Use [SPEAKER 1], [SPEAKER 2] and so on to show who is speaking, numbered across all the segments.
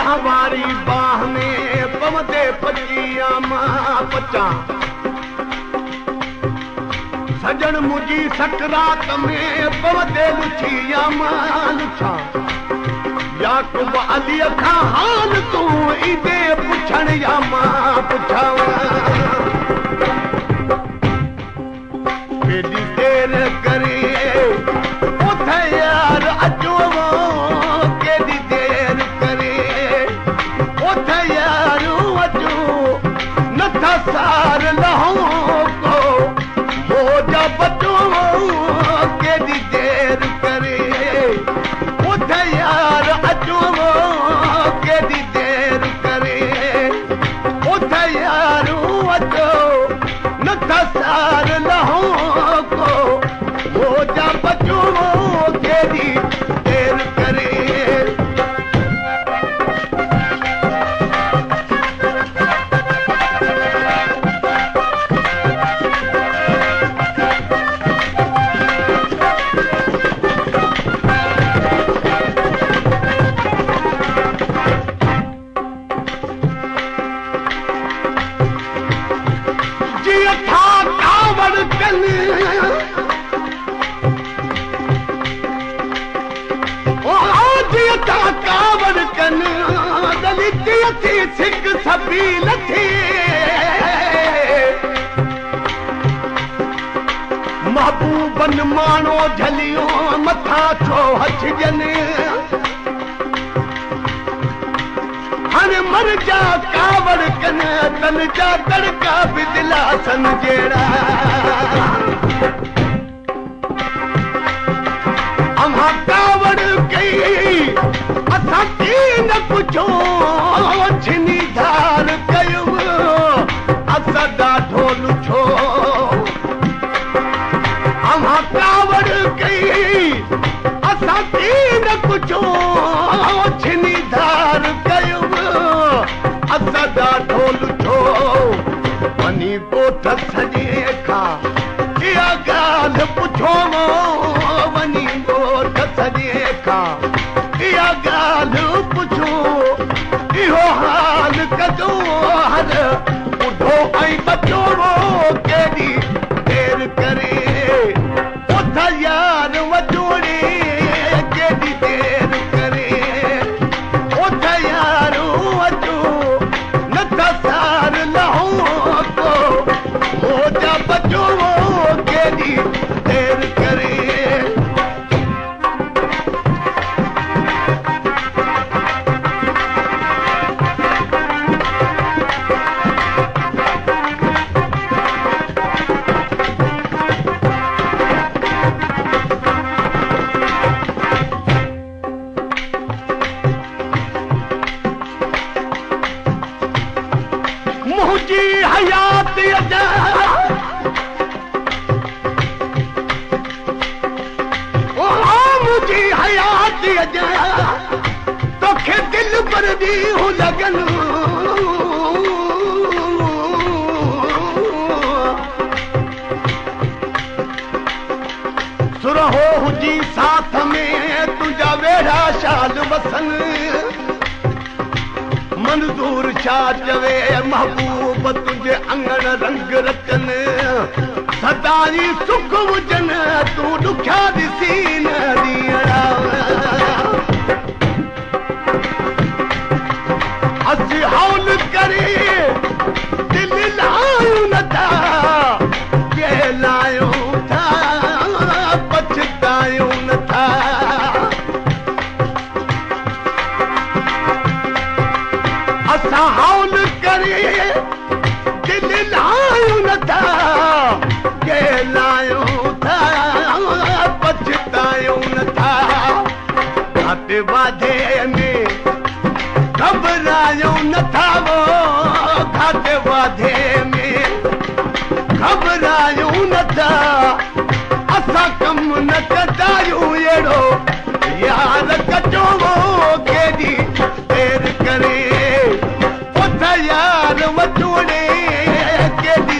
[SPEAKER 1] हमारी बाह में पवते पचिया मां पचा सजन मुझी सकरात में पवते लुछिया मां लुछा याकूब अली खां हाल तू इदे पुछण या मां पुछावा केडी देर करे उथे यार अचो केडी देर करे उथे यार अचो नथा सार लहो को मोजा बचो केडी देर करे उथे यार अचो केडी देर करे उथे यार अचो नथा सार लहो को मोजा बचो केडी देर करे सिख सभी लथी महबूबन मानो झलियो मथा छो हथजन हर मर जा कावड़ कन तन जा तड़का भी दिलासन जेड़ा अम्हा कावड़ कई असा की न पुछो छिनी धार कयो असा ॾाढो लुछो अम्हा कावड़ कई असा की न पुछो छिनी धार कयो असा ॾाढो लुछो वञी ॻोठ सॼे खां इहा ॻाल्हि पुछो वञी ॻोठ सॼे खां इहा ॻाल्हि पुछो इहो हाल कजो हर ॿुधो ऐं बचो केॾी देर करे उथ यार वजोड़े केॾी देर करे उथ यार वजो नथा सार लहो को मोजा बचो केॾी देर करे तोखे दिल पर दी हूं लगन सुरहो हुजी साथ में तुझा वेड़ा शाल वसन मंजूर छा चवे महबूब तुझे अंगण रंग रतन सदाई सुख हुजन तू दुखिया ॾिसी न ॾींहड़ा असी हौल करे दिल लायूं नथा कहलायूं था पछतायूं नथा असां हौल करे दिल लायूं नथा कहलायूं था पछतायूं नथा घाटे वाधे में घबरायूं नथा वो घाटे वाधे में घबरायूं नथा असां कम न कंदायूं अहिड़ो यार कजो केॾी देर करे उथ यार वजोड़े केॾी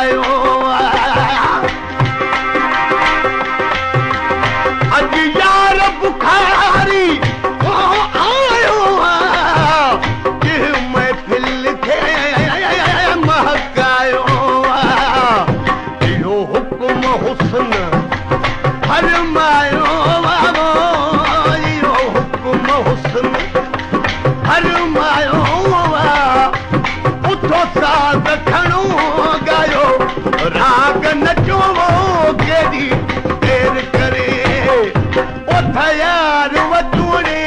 [SPEAKER 1] आयो अज यार बुखारी आयो कि महफिल खे महकायो इहो हुक्म हुस्न फरमायो इहो हुक्म हुस्न फरमायो उठो साज़ खणो गायो राग नचो केॾी देर करे उथ यार वचूड़े